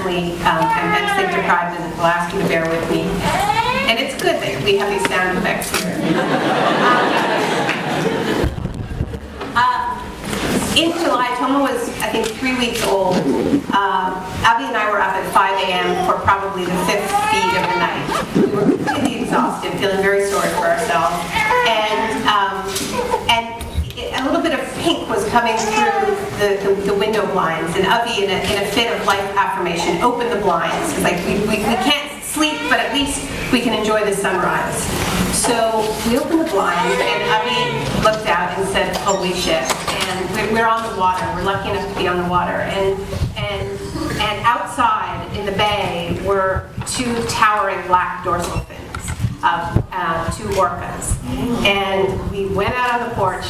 unfortunately, I'm sleep deprived and will ask you to bear with me. And it's good that we have these sound effects here. In July, Toma was, I think, 3 weeks old. Abby and I were up at 5 a.m. for probably the 5th feed of the night. We were completely exhausted, feeling very sorry for ourselves. And a little bit of pink was coming through the window blinds. And Abby, in a fit of life affirmation, opened the blinds. It's like, we can't sleep, but at least we can enjoy the sunrise. So we opened the blinds, and Abby looked out and said, "Holy shit!" And we're on the water. We're lucky enough to be on the water, and outside in the bay were 2 towering black dorsal fins of 2 orcas. And we went out on the porch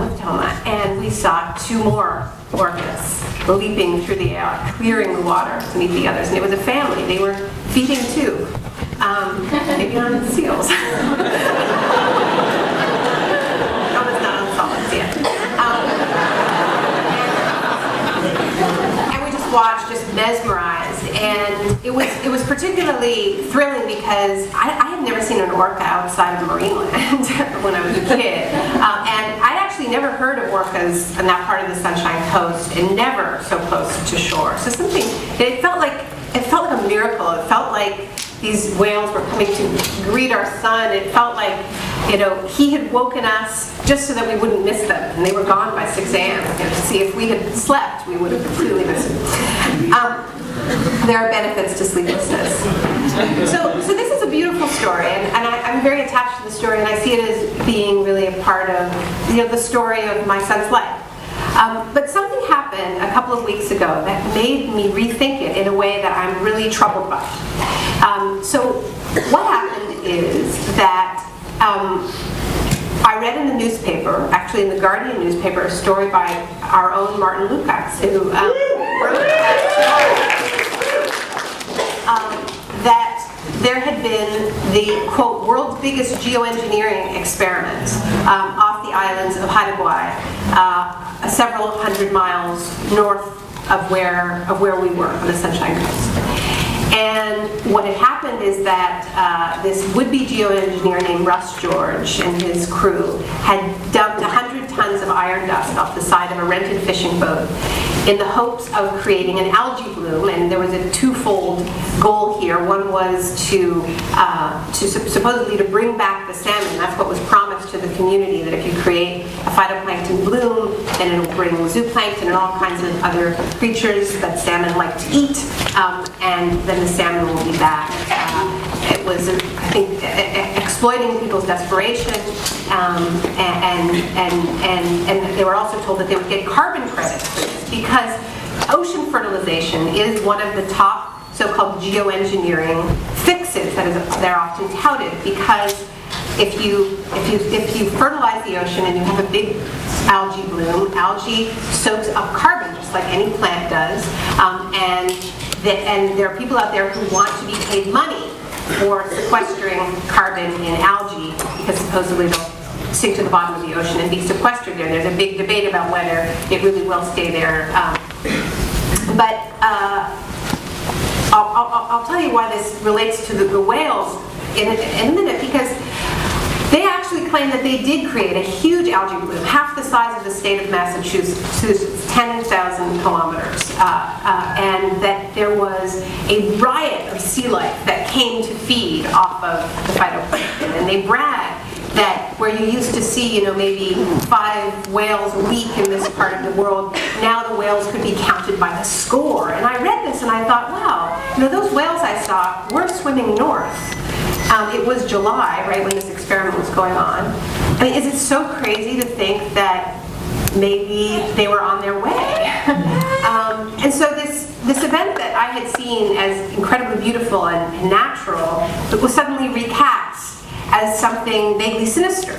with Toma, and we saw 2 more orcas leaping through the air, clearing the water to meet the others. And it was a family. They were feeding too. Maybe on seals. Toma's not on solids yet. And we just watched, just mesmerized. And it was particularly thrilling because I had never seen an orca outside of Marineland when I was a kid. And I'd actually never heard of orcas on that part of the Sunshine Coast, and never so close to shore. So it felt like a miracle. It felt like these whales were coming to greet our son. It felt like, he had woken us just so that we wouldn't miss them. And they were gone by 6 a.m. To see if we had slept, we would have completely missed them. There are benefits to sleeplessness. So this is a beautiful story, and I'm very attached to the story, and I see it as being really a part of the story of my son's life. But something happened a couple of weeks ago that made me rethink it in a way that I'm really troubled by. So what happened is that I read in the newspaper, actually in the Guardian newspaper, a story by our own Martin Lukács, who wrote that there had been the, quote, world's biggest geoengineering experiment off the islands of Haida Gwaii, several hundred miles north of where we were on the Sunshine Coast. And what had happened is that this would-be geoengineer named Russ George and his crew had dumped 100 tons of iron dust off the side of a rented fishing boat in the hopes of creating an algae bloom. And there was a twofold goal here. One was to supposedly to bring back the salmon. That's what was promised to the community, that if you create a phytoplankton bloom, then it'll bring zooplankton and all kinds of other creatures that salmon like to eat, and then the salmon will be back. It was, I think, exploiting people's desperation, and they were also told that they would get carbon credits for this, because ocean fertilization is one of the top so-called geoengineering fixes that are often touted, because if you fertilize the ocean and you have a big algae bloom, algae soaks up carbon just like any plant does, and there are people out there who want to be paid money for sequestering carbon in algae, because supposedly they'll sink to the bottom of the ocean and be sequestered there. There's a big debate about whether it really will stay there. But I'll tell you why this relates to the whales in a minute, because they actually claim that they did create a huge algae bloom, half the size of the state of Massachusetts, 10,000 kilometers, and that there was a riot of sea life that came to feed off of the phytoplankton. And they brag that where you used to see, maybe 5 whales a week in this part of the world, now the whales could be counted by the score. And I read this and I thought, wow, those whales I saw were swimming north. It was July, right, when this experiment was going on. I mean, is it so crazy to think that maybe they were on their way? And so this event that I had seen as incredibly beautiful and natural, it was suddenly recast as something vaguely sinister.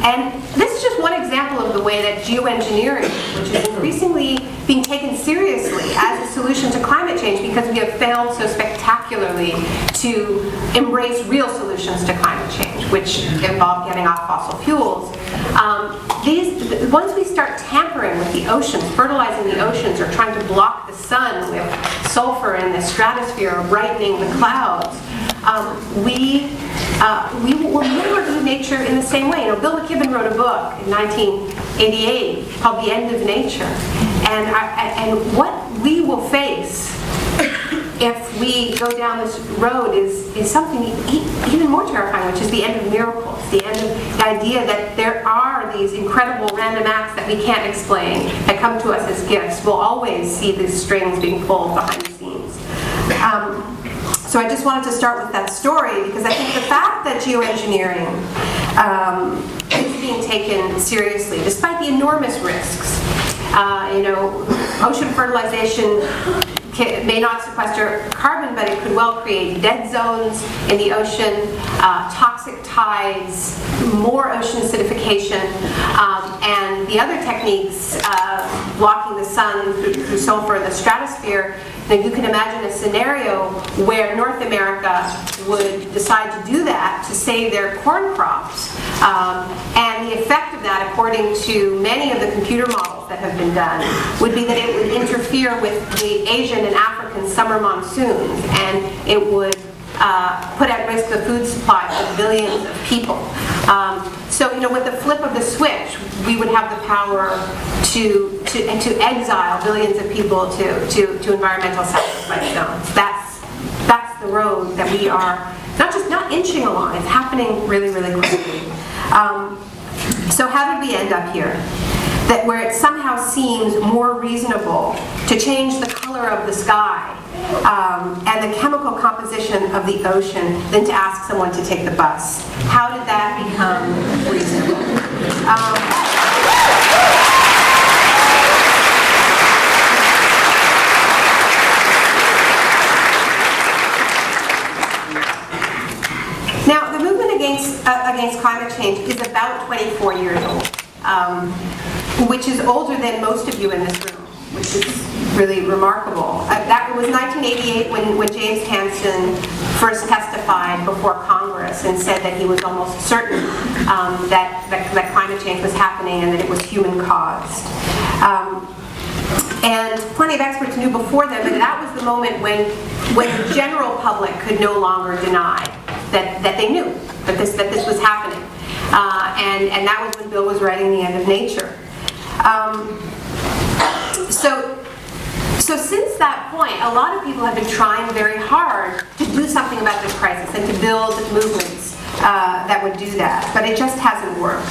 And this is just one example of the way that geoengineering, which is increasingly being taken seriously as a solution to climate change, because we have failed so spectacularly to embrace real solutions to climate change. which involve getting off fossil fuels. Once we start tampering with the oceans, fertilizing the oceans, or trying to block the sun with sulfur in the stratosphere, or brightening the clouds, we will never do nature in the same way. Bill McKibben wrote a book in 1988 called The End of Nature. And what we will face if we go down this road is something even more terrifying, which is the end of miracles, the end of the idea that there are these incredible random acts that we can't explain that come to us as gifts. We'll always see these strings being pulled behind the scenes. So I just wanted to start with that story because I think the fact that geoengineering is being taken seriously, despite the enormous risks. Ocean fertilization may not sequester carbon, but it could well create dead zones in the ocean, toxic tides, more ocean acidification, and the other techniques, blocking the sun through sulfur in the stratosphere. Now you can imagine a scenario where North America would decide to do that to save their corn crops. And the effect of that, according to many of the computer models that have been done, would be that it would interfere with the Asian and African summer monsoons, and it would put at risk the food supply of billions of people. So, with the flip of the switch, we would have the power to exile billions of people to environmental sacrifice zones. That's the road that we are not inching along. It's happening really, really quickly. So how did we end up here? That where it somehow seems more reasonable to change the color of the sky and the chemical composition of the ocean than to ask someone to take the bus. How did that become reasonable? Now, the movement against climate change is about 24 years old, which is older than most of you in this room, which is really remarkable. That was 1988 when James Hansen first testified before Congress and said that he was almost certain that climate change was happening and that it was human-caused. And plenty of experts knew before then, but that was the moment when the general public could no longer deny that they knew that this was happening. And that was when Bill was writing The End of Nature. So since that point, a lot of people have been trying very hard to do something about this crisis and to build movements that would do that, but it just hasn't worked.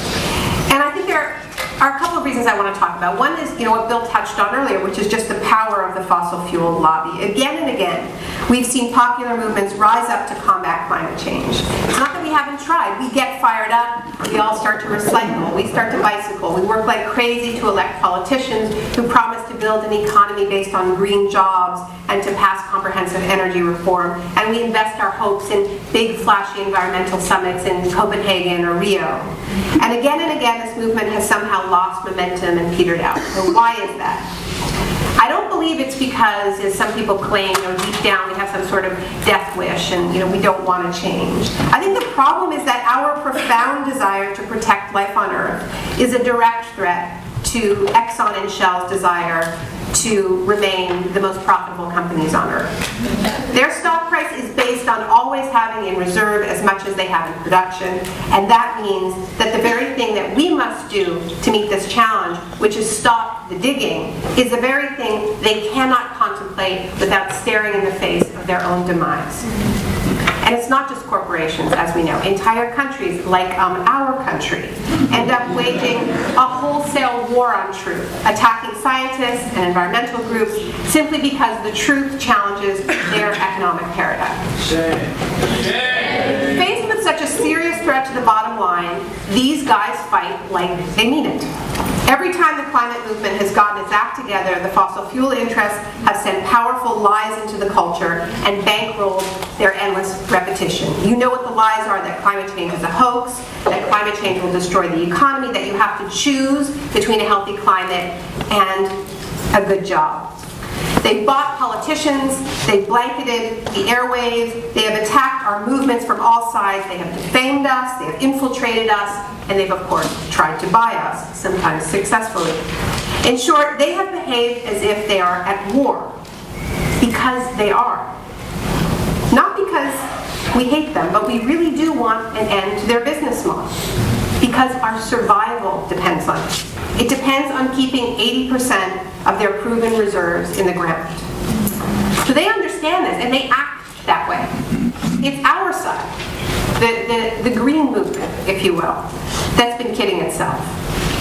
And I think there are a couple of reasons I want to talk about. One is, what Bill touched on earlier, which is just the power of the fossil fuel lobby. Again and again, we've seen popular movements rise up to combat climate change. It's not that we haven't tried. We get fired up, we all start to recycle, we start to bicycle, we work like crazy to elect politicians who promise to build an economy based on green jobs and to pass comprehensive energy reform, and we invest our hopes in big flashy environmental summits in Copenhagen or Rio. And again, this movement has somehow lost momentum and petered out. So why is that? I don't believe it's because, as some people claim, deep down we have some sort of death wish and we don't want to change. I think the problem is that our profound desire to protect life on Earth is a direct threat to Exxon and Shell's desire to remain the most profitable companies on Earth. Their stock price is based on always having in reserve as much as they have in production, and that means that the very thing that we must do to meet this challenge, which is stop the digging, is the very thing they cannot contemplate without staring in the face of their own demise. And it's not just corporations, as we know. Entire countries, like our country, end up waging a wholesale war on truth, attacking scientists and environmental groups simply because the truth challenges their economic paradigm. Faced with such a serious threat to the bottom line, these guys fight like they mean it. Every time the climate movement has gotten its act together, the fossil fuel interests have sent powerful lies into the culture and bankrolled their endless repetition. You know what the lies are: that climate change is a hoax, that climate change will destroy the economy, that you have to choose between a healthy climate and a good job. They've bought politicians, they've blanketed the airwaves, they have attacked our movements from all sides, they have defamed us, they have infiltrated us, and they've, of course, tried to buy us, sometimes successfully. In short, they have behaved as if they are at war, because they are. Not because we hate them, but we really do want an end to their business model, because our survival depends on it. It depends on keeping 80% of their proven reserves in the ground. So they understand this, and they act that way. It's our side, the green movement, if you will, that's been kidding itself.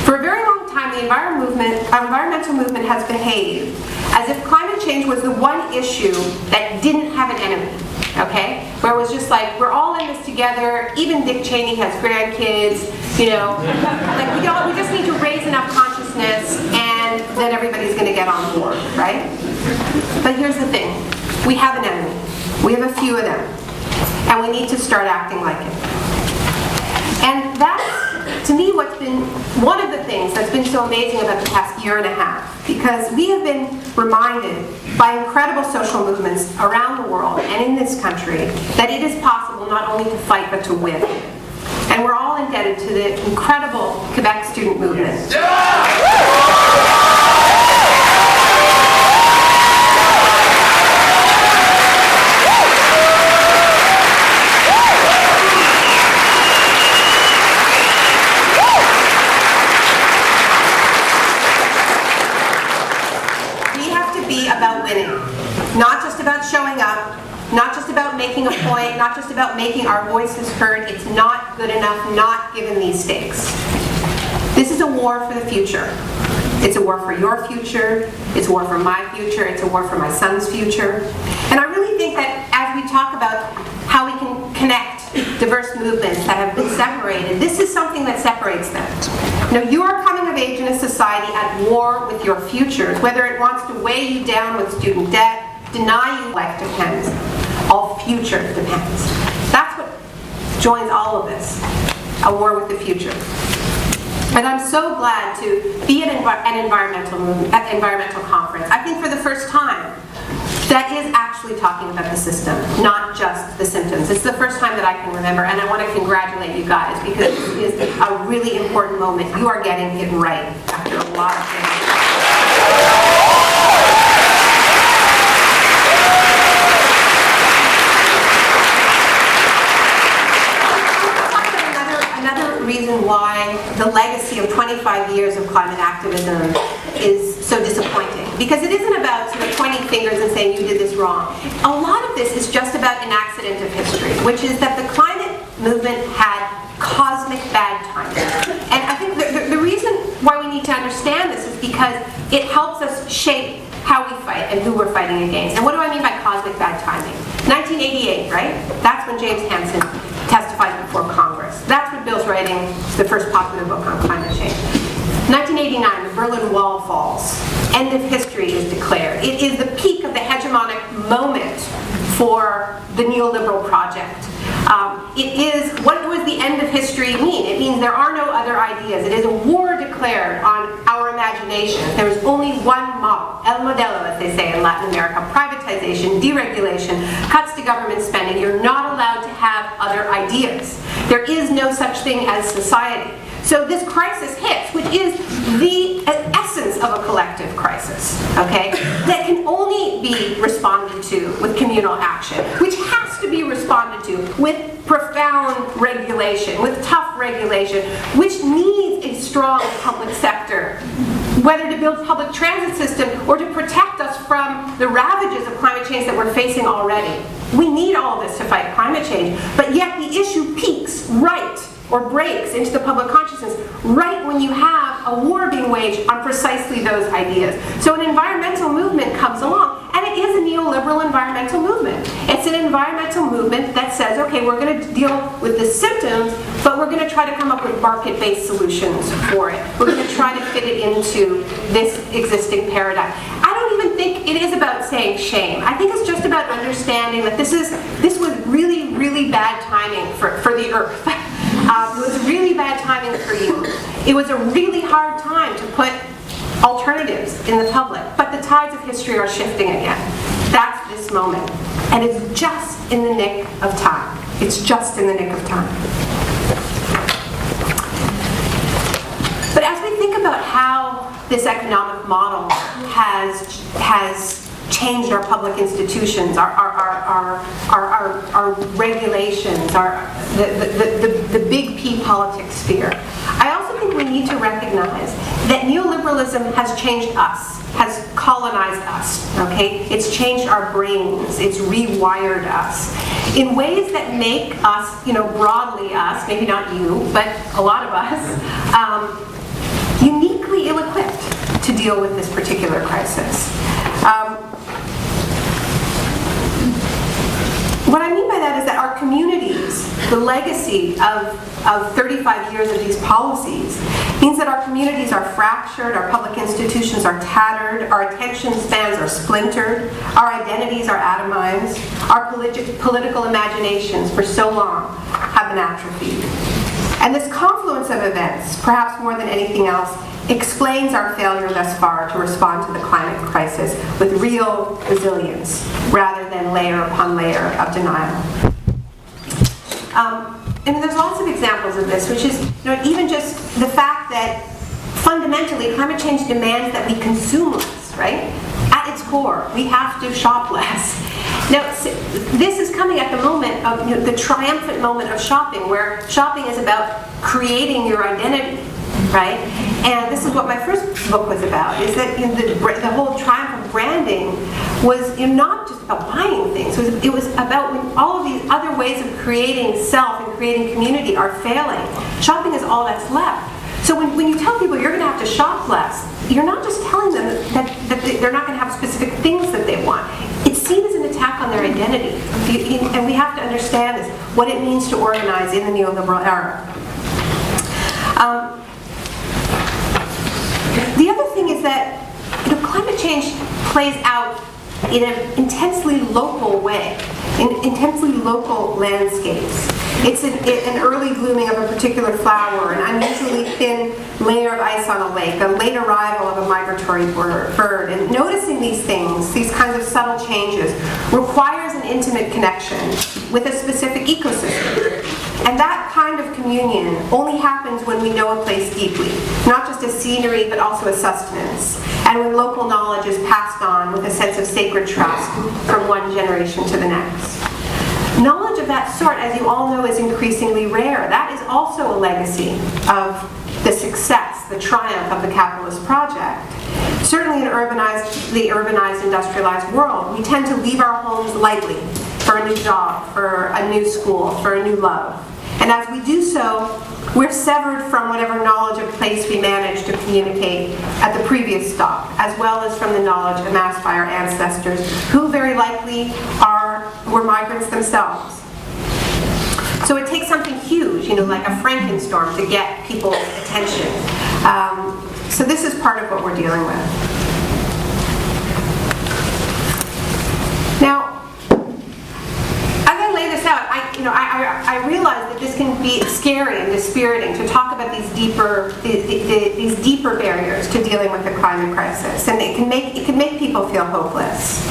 For a very long time, the environmental movement has behaved as if climate change was the one issue that didn't have an enemy. Okay? Where it was just like, we're all in this together, even Dick Cheney has grandkids, you know. Like, we just need to raise enough consciousness and then everybody's going to get on board, right? But here's the thing. We have an enemy. We have a few of them. And we need to start acting like it. And that's, to me, what's been one of the things that's been so amazing about the past year and a half. Because we have been reminded by incredible social movements around the world and in this country that it is possible not only to fight but to win. And we're all indebted to the incredible Quebec student movement. About winning, not just about showing up, not just about making a point, not just about making our voices heard. It's not good enough, not given these stakes. This is a war for the future. It's a war for your future, it's a war for my future, it's a war for my son's future. And I really think that as we talk about how we can connect diverse movements that have been separated, this is something that separates them. Now, you are coming of age in a society at war with your futures, whether it wants to weigh you down with student debt, deny you life depends, all future depends. That's what joins all of this, a war with the future. And I'm so glad to be at an environmental conference. I think for the first time, that is actually talking about the system, not just the symptoms. It's the first time that I can remember, and I want to congratulate you guys because this is a really important moment. You are getting it right after a lot of things. Reason why the legacy of 25 years of climate activism is so disappointing. Because it isn't about sort of pointing fingers and saying you did this wrong. A lot of this is just about an accident of history, which is that the climate movement had cosmic bad timing. And I think the reason why we need to understand this is because it helps us shape how we fight and who we're fighting against. And what do I mean by cosmic bad timing? 1988, right? That's when James Hansen testified before Congress. That's when Bill's writing the first popular book on climate change. 1989, the Berlin Wall falls. End of history is declared. It is the peak of the hegemonic moment for the neoliberal project. It is, what does the end of history mean? It means there are no other ideas. It is a war declared on our imagination. There is only one model, el modelo, as they say in Latin America, privatization, deregulation, cuts to government spending. You're not allowed to have other ideas. There is no such thing as society. So this crisis hits, which is the essence of a collective crisis, okay, that can only be responded to with communal action, which has to be responded to with profound regulation, with tough regulation, which needs a strong public sector, whether to build public transit system or to protect us from the ravages of climate change that we're facing already. We need all of this to fight climate change, but yet the issue peaks right or breaks into the public consciousness right when you have a war being waged on precisely those ideas. So an environmental movement comes along, and it is a neoliberal environmental movement. It's an environmental movement that says, okay, we're going to deal with the symptoms, but we're going to try to come up with market-based solutions for it. We're going to try to fit it into this existing paradigm. I don't even think it is about saying shame. I think it's just about understanding that this was really, really bad timing for the earth. It was really bad timing for you. It was a really hard time to put alternatives in the public, but the tides of history are shifting again. That's this moment. And it's just in the nick of time. It's just in the nick of time. But as we think about how this economic model has changed our public institutions, our regulations, the big P politics sphere, I also think we need to recognize that neoliberalism has changed us, has colonized us, okay? It's changed our brains, it's rewired us in ways that make us, broadly us, maybe not you, but a lot of us, uniquely ill-equipped to deal with this particular crisis. What I mean by that is that our communities, the legacy of 35 years of these policies, means that our communities are fractured, our public institutions are tattered, our attention spans are splintered, our identities are atomized, our political imaginations for so long have been atrophied. And this confluence of events, perhaps more than anything else, explains our failure thus far to respond to the climate crisis with real resilience, rather than layer upon layer of denial. There's lots of examples of this, which is even just the fact that fundamentally climate change demands that we consume less, right? At its core, we have to shop less. Now, this is coming at the moment of the triumphant moment of shopping, where shopping is about creating your identity, right? And this is what my first book was about, is that the whole triumph of branding was not just about buying things. It was about when all of these other ways of creating self and creating community are failing. Shopping is all that's left. So when you tell people you're going to have to shop less, you're not just telling them that they're not going to have specific things that they want. It's seen as an attack on their identity. And we have to understand this, what it means to organize in the neoliberal era. The other thing is that climate change plays out in an intensely local way, in intensely local landscapes. It's an early blooming of a particular flower, an unusually thin layer of ice on a lake, a late arrival of a migratory bird. And noticing these things, these kinds of subtle changes, requires an intimate connection with a specific ecosystem. And that kind of communion only happens when we know a place deeply, not just as scenery, but also as sustenance, and when local knowledge is passed on with a sense of sacred trust from one generation to the next. Knowledge of that sort, as you all know, is increasingly rare. That is also a legacy of the success, the triumph of the capitalist project. Certainly in the urbanized, industrialized world, we tend to leave our homes lightly for a new job, for a new school, for a new love. And as we do so, we're severed from whatever knowledge of place we managed to communicate at the previous stop, as well as from the knowledge amassed by our ancestors, who very likely were migrants themselves. So it takes something huge, like a Frankenstorm, to get people's attention. So this is part of what we're dealing with. Now, as I lay this out, I realize that this can be scary and dispiriting to talk about these deeper barriers to dealing with the climate crisis, and it can make people feel hopeless,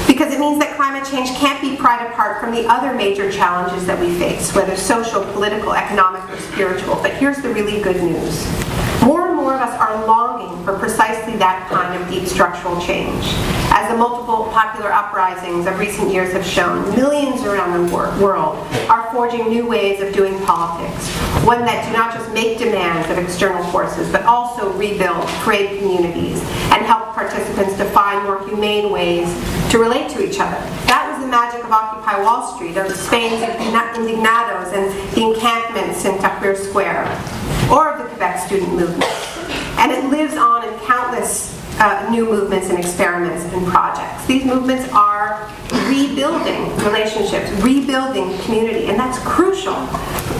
because it means that climate change can't be pried apart from the other major challenges that we face, whether social, political, economic, or spiritual. But here's the really good news. More and more of us are longing for precisely that kind of deep structural change. As the multiple popular uprisings of recent years have shown, millions around the world are forging new ways of doing politics, one that do not just make demands of external forces, but also rebuild, create communities, and help participants to find more humane ways to relate to each other. That was the magic of Occupy Wall Street, of Spain's Indignados and the encampments in Tahrir Square, or of the Quebec student movement. And it lives on in countless new movements and experiments and projects. These movements are rebuilding relationships, rebuilding community, and that's crucial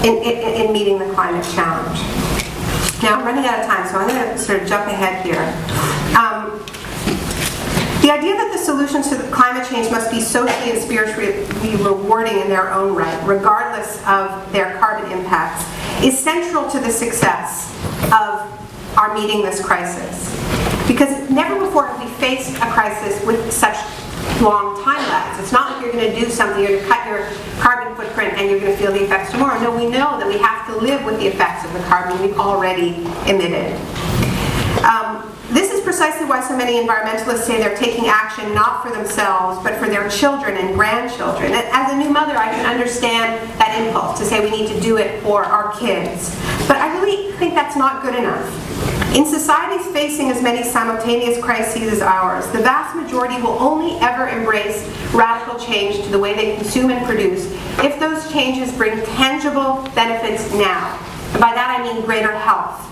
in meeting the climate challenge. Now, I'm running out of time, so I'm going to sort of jump ahead here. The idea that the solutions to climate change must be socially and spiritually rewarding in their own right, regardless of their carbon impacts, is central to the success of our meeting this crisis. Because never before have we faced a crisis with such long time lags. It's not like you're going to do something, you're going to cut your carbon footprint and you're going to feel the effects tomorrow. No, we know that we have to live with the effects of the carbon we've already emitted. This is precisely why so many environmentalists say they're taking action not for themselves, but for their children and grandchildren. As a new mother, I can understand that impulse to say we need to do it for our kids. But I really think that's not good enough. In societies facing as many simultaneous crises as ours, the vast majority will only ever embrace radical change to the way they consume and produce if those changes bring tangible benefits now. And by that I mean greater health,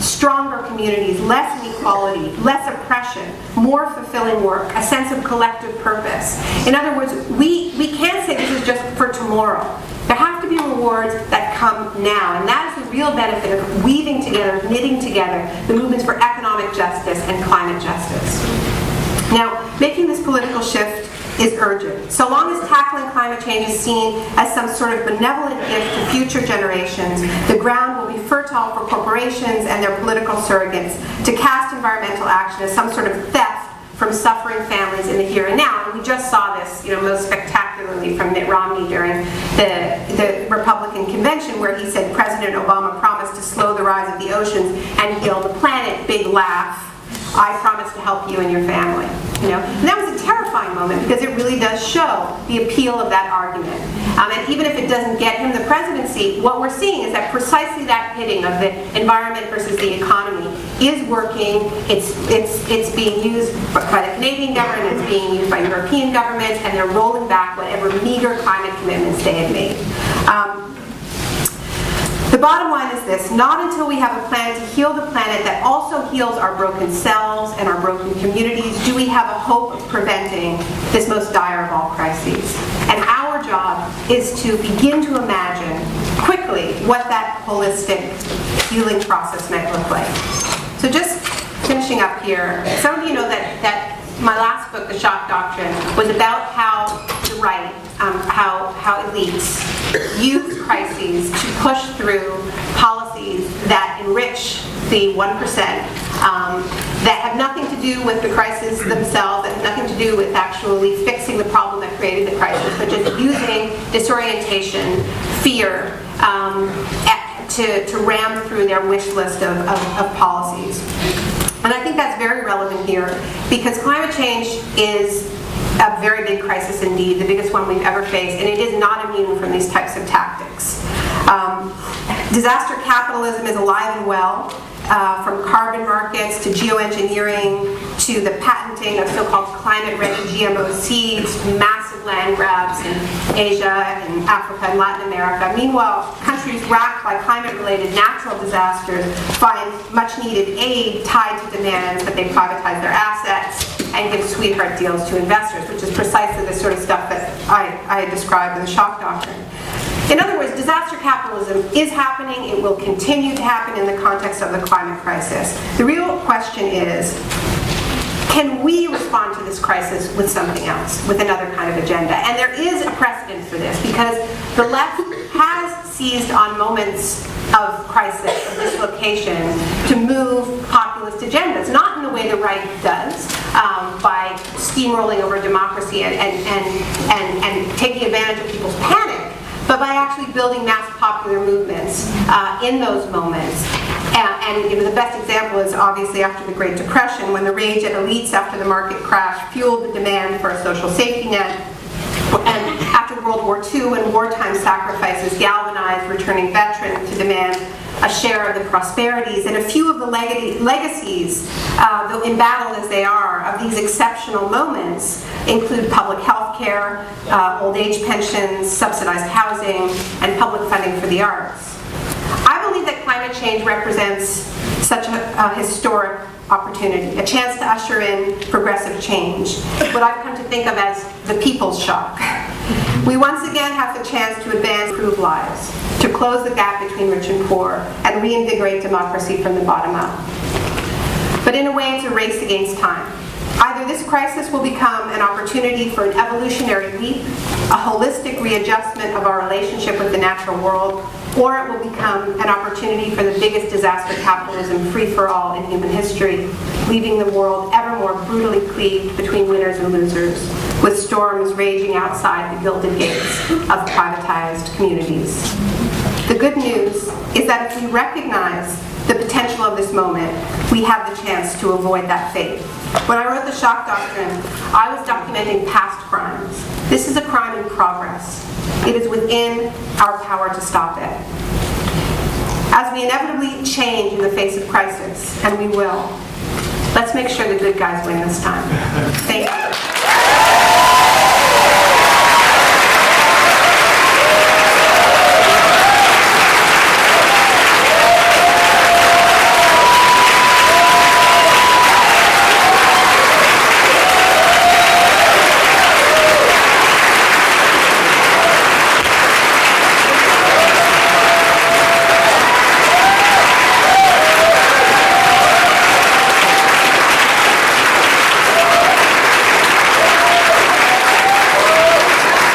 stronger communities, less inequality, less oppression, more fulfilling work, a sense of collective purpose. In other words, we can't say this is just for tomorrow. There have to be rewards that come now, and that is the real benefit of weaving together, knitting together the movements for economic justice and climate justice. Now, making this political shift is urgent. So long as tackling climate change is seen as some sort of benevolent gift to future generations, the ground will be fertile for corporations and their political surrogates to cast environmental action as some sort of theft from suffering families in the here and now. And we just saw this, most spectacularly from Mitt Romney during the Republican convention, where he said President Obama promised to slow the rise of the oceans and heal the planet. Big laugh. I promise to help you and your family. And that was a terrifying moment because it really does show the appeal of that argument. And even if it doesn't get him the presidency, what we're seeing is that precisely that pitting of the environment versus the economy is working. It's being used by the Canadian government, it's being used by European governments, and they're rolling back whatever meager climate commitments they had made. The bottom line is this: not until we have a plan to heal the planet that also heals our broken selves and our broken communities do we have a hope of preventing this most dire of all crises. And our job is to begin to imagine quickly what that holistic healing process might look like. So just finishing up here, some of you know that my last book, The Shock Doctrine, was about how the right, how elites use crises to push through policies that enrich the 1%, that have nothing to do with the crisis themselves, that have nothing to do with actually fixing the problem that created the crisis, but just using disorientation, fear, to ram through their wish list of policies. And I think that's very relevant here because climate change is a very big crisis indeed, the biggest one we've ever faced, and it is not immune from these types of tactics. Disaster capitalism is alive and well, from carbon markets to geoengineering to the patenting of so-called climate-ready GMO seeds, massive land grabs in Asia and Africa and Latin America. Meanwhile, countries racked by climate-related natural disasters find much-needed aid tied to demands that they privatize their assets and give sweetheart deals to investors, which is precisely the sort of stuff that I described in the shock doctrine. In other words, disaster capitalism is happening. It will continue to happen in the context of the climate crisis. The real question is, can we respond to this crisis with something else, with another kind of agenda? And there is a precedent for this because the left has seized on moments of crisis, of dislocation, to move populist agendas, not in the way the right does, by steamrolling over democracy and taking advantage of people's panic, but by actually building mass popular movements in those moments. And the best example is obviously after the Great Depression, when the rage at elites after the market crash fueled the demand for a social safety net. And after World War II, when wartime sacrifices galvanized returning veterans to demand a share of the prosperities, and a few of the legacies, though embattled as they are, of these exceptional moments include public health care, old age pensions, subsidized housing, and public funding for the arts. I believe that climate change represents such a historic opportunity, a chance to usher in progressive change, what I've come to think of as the people's shock. We once again have the chance to advance improved lives, to close the gap between rich and poor, and reinvigorate democracy from the bottom up. But in a way, it's a race against time. Either this crisis will become an opportunity for an evolutionary leap, a holistic readjustment of our relationship with the natural world, or it will become an opportunity for the biggest disaster capitalism free-for-all in human history, leaving the world ever more brutally cleaved between winners and losers, with storms raging outside the gilded gates of privatized communities. The good news is that if we recognize the potential of this moment, we have the chance to avoid that fate. When I wrote the shock doctrine, I was documenting past crimes. This is a crime in progress. It is within our power to stop it. As we inevitably change in the face of crisis, and we will, let's make sure the good guys win this time. Thank you.